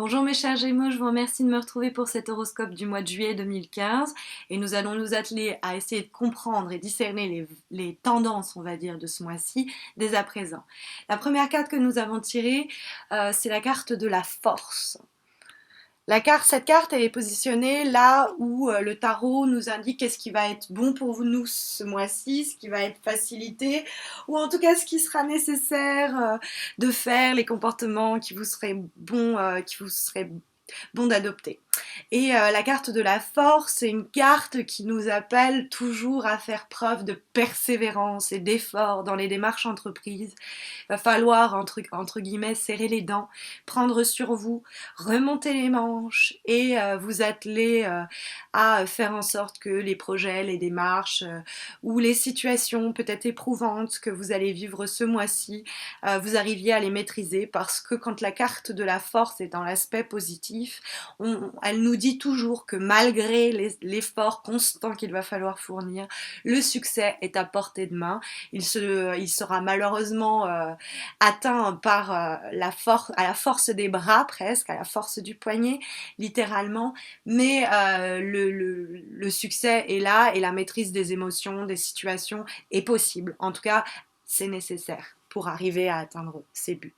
Bonjour mes chers Gémeaux, je vous remercie de me retrouver pour cet horoscope du mois de juillet 2015 et nous allons nous atteler à essayer de comprendre et discerner les tendances, on va dire, de ce mois-ci dès à présent. La première carte que nous avons tirée, c'est la carte de la force. Cette carte, elle est positionnée là où le tarot nous indique qu'est-ce qui va être bon pour nous ce mois-ci, ce qui va être facilité, ou en tout cas ce qui sera nécessaire de faire, les comportements qui vous seraient bons, qui vous seraient bon d'adopter. Et la carte de la force, c'est une carte qui nous appelle toujours à faire preuve de persévérance et d'effort dans les démarches entreprises. Il va falloir, entre guillemets, serrer les dents, prendre sur vous, remonter les manches et vous atteler à faire en sorte que les projets, les démarches ou les situations peut-être éprouvantes que vous allez vivre ce mois-ci, vous arriviez à les maîtriser parce que quand la carte de la force est dans l'aspect positif, elle nous dit toujours que malgré l'effort constant qu'il va falloir fournir, le succès est à portée de main. Il sera malheureusement atteint par à la force des bras presque, à la force du poignet, littéralement. Mais le succès est là et la maîtrise des émotions, des situations est possible. En tout cas, c'est nécessaire pour arriver à atteindre ses buts.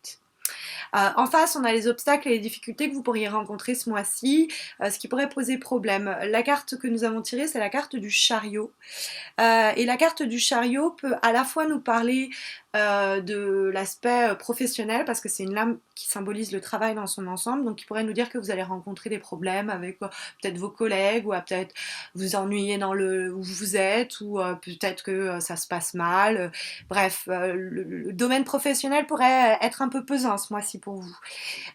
En face, on a les obstacles et les difficultés que vous pourriez rencontrer ce mois-ci, ce qui pourrait poser problème. La carte que nous avons tirée, c'est la carte du chariot. Et la carte du chariot peut à la fois nous parler de l'aspect professionnel, parce que c'est une lame qui symbolise le travail dans son ensemble, donc qui pourrait nous dire que vous allez rencontrer des problèmes avec peut-être vos collègues, ou peut-être vous ennuyer dans le où vous êtes, ou peut-être que ça se passe mal. Bref, le domaine professionnel pourrait être un peu pesant ce mois-ci pour vous.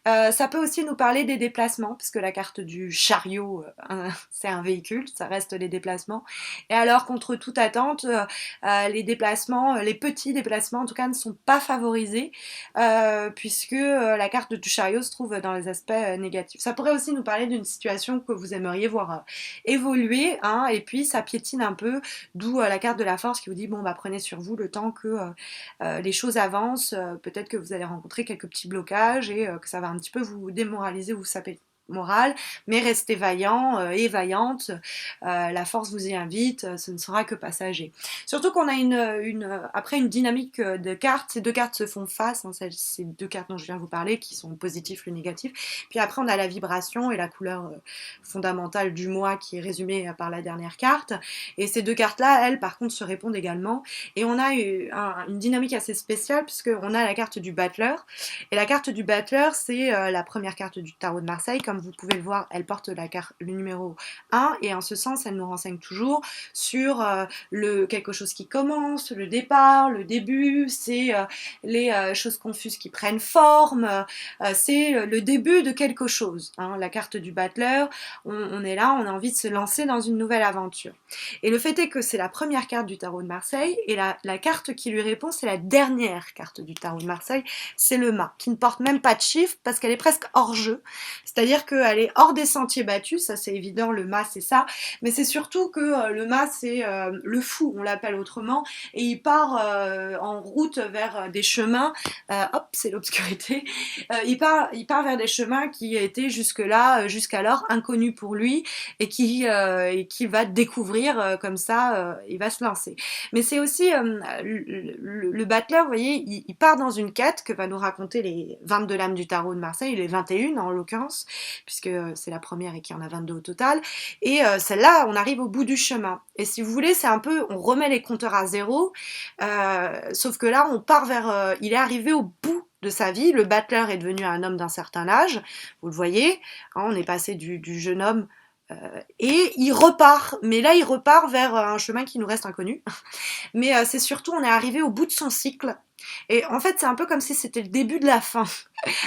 Ça peut aussi nous parler des déplacements, puisque la carte du chariot, c'est un véhicule, ça reste les déplacements. Et alors, contre toute attente, les déplacements, les petits déplacements en tout cas, ne sont pas favorisés, puisque la carte du chariot se trouve dans les aspects négatifs. Ça pourrait aussi nous parler d'une situation que vous aimeriez voir évoluer, hein, et puis ça piétine un peu, d'où la carte de la force qui vous dit, bon, bah, prenez sur vous le temps que les choses avancent, peut-être que vous allez rencontrer quelques petits blocages et que ça va un petit peu vous démoraliser, vous saper morale, mais restez vaillant et vaillante, la force vous y invite, ce ne sera que passager. Surtout qu'on a après une dynamique de cartes, ces deux cartes se font face, hein, ces deux cartes dont je viens de vous parler, qui sont positifs, le négatif, puis après on a la vibration et la couleur fondamentale du mois qui est résumée par la dernière carte, et ces deux cartes-là, elles par contre se répondent également, et on a une dynamique assez spéciale, puisqu'on a la carte du battleur, et la carte du battleur, c'est la première carte du tarot de Marseille. Comme vous pouvez le voir, elle porte le numéro 1, et en ce sens, elle nous renseigne toujours sur quelque chose qui commence, le départ, le début, c'est les choses confuses qui prennent forme, c'est le début de quelque chose, hein. La carte du battleur, on est là, on a envie de se lancer dans une nouvelle aventure. Et le fait est que c'est la première carte du tarot de Marseille, et la carte qui lui répond, c'est la dernière carte du tarot de Marseille, c'est le mât, qui ne porte même pas de chiffre parce qu'elle est presque hors jeu, c'est-à-dire qu'elle est hors des sentiers battus, ça c'est évident, le mât c'est ça, mais c'est surtout que le mât c'est le fou, on l'appelle autrement, et il part en route vers des chemins, hop, c'est l'obscurité, il part vers des chemins qui étaient jusqu'alors inconnus pour lui, et qui va découvrir comme ça, il va se lancer. Mais c'est aussi le battleur, vous voyez, il part dans une quête que va nous raconter les 22 lames du tarot de Marseille, les 21 en l'occurrence, puisque c'est la première et qu'il y en a 22 au total, et celle-là, on arrive au bout du chemin. Et si vous voulez, c'est un peu, on remet les compteurs à zéro, sauf que là, on part il est arrivé au bout de sa vie, le battleur est devenu un homme d'un certain âge, vous le voyez, hein, on est passé du jeune homme et il repart, mais là il repart vers un chemin qui nous reste inconnu, mais c'est surtout on est arrivé au bout de son cycle, et en fait c'est un peu comme si c'était le début de la fin.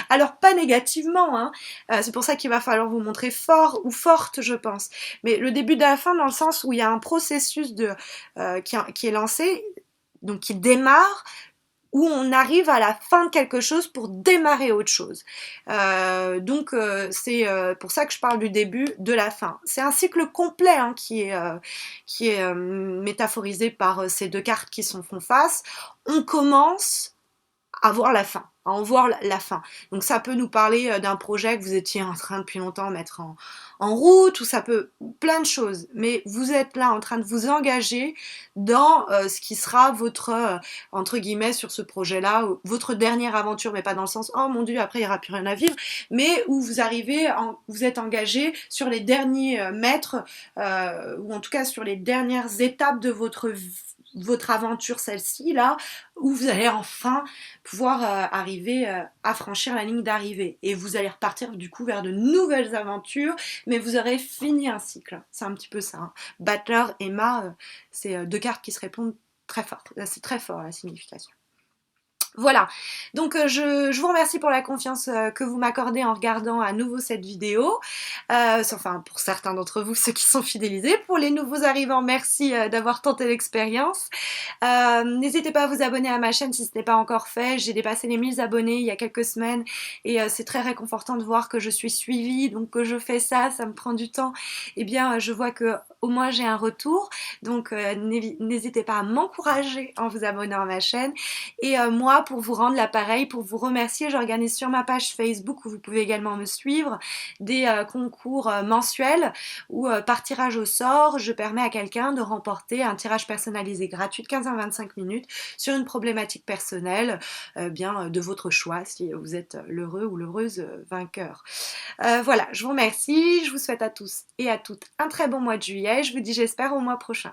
Alors pas négativement, hein. C'est pour ça qu'il va falloir vous montrer fort ou forte, je pense, mais le début de la fin dans le sens où il y a un processus qui est lancé, donc qui démarre, où on arrive à la fin de quelque chose pour démarrer autre chose. Donc c'est pour ça que je parle du début, de la fin. C'est un cycle complet, hein, qui est métaphorisé par ces deux cartes qui s'en font face. On commence à voir la fin. en voir la fin. Donc ça peut nous parler d'un projet que vous étiez en train depuis longtemps de mettre en route, ou ça peut plein de choses, mais vous êtes là en train de vous engager dans ce qui sera votre entre guillemets sur ce projet-là, votre dernière aventure, mais pas dans le sens oh mon dieu après il n'y aura plus rien à vivre, mais où vous arrivez, vous êtes engagé sur les derniers mètres, ou en tout cas sur les dernières étapes de votre aventure, celle-ci là, où vous allez enfin pouvoir arriver à franchir la ligne d'arrivée, et vous allez repartir du coup vers de nouvelles aventures, mais vous aurez fini un cycle. C'est un petit peu ça, hein. Battler et Ma, c'est deux cartes qui se répondent très fort. C'est très fort la signification. Voilà, donc je vous remercie pour la confiance que vous m'accordez en regardant à nouveau cette vidéo. Enfin, pour certains d'entre vous, ceux qui sont fidélisés. Pour les nouveaux arrivants, merci d'avoir tenté l'expérience. N'hésitez pas à vous abonner à ma chaîne si ce n'est pas encore fait. J'ai dépassé les 1000 abonnés il y a quelques semaines, et c'est très réconfortant de voir que je suis suivie, donc que je fais ça me prend du temps. Eh bien, je vois que au moins j'ai un retour, donc n'hésitez pas à m'encourager en vous abonnant à ma chaîne. Et moi, pour vous rendre l'appareil, pour vous remercier, j'organise sur ma page Facebook, où vous pouvez également me suivre, des concours mensuels où par tirage au sort, je permets à quelqu'un de remporter un tirage personnalisé gratuit de 15 à 25 minutes sur une problématique personnelle, de votre choix, si vous êtes l'heureux ou l'heureuse vainqueur. Voilà, je vous remercie, je vous souhaite à tous et à toutes un très bon mois de juillet, je vous dis j'espère au mois prochain.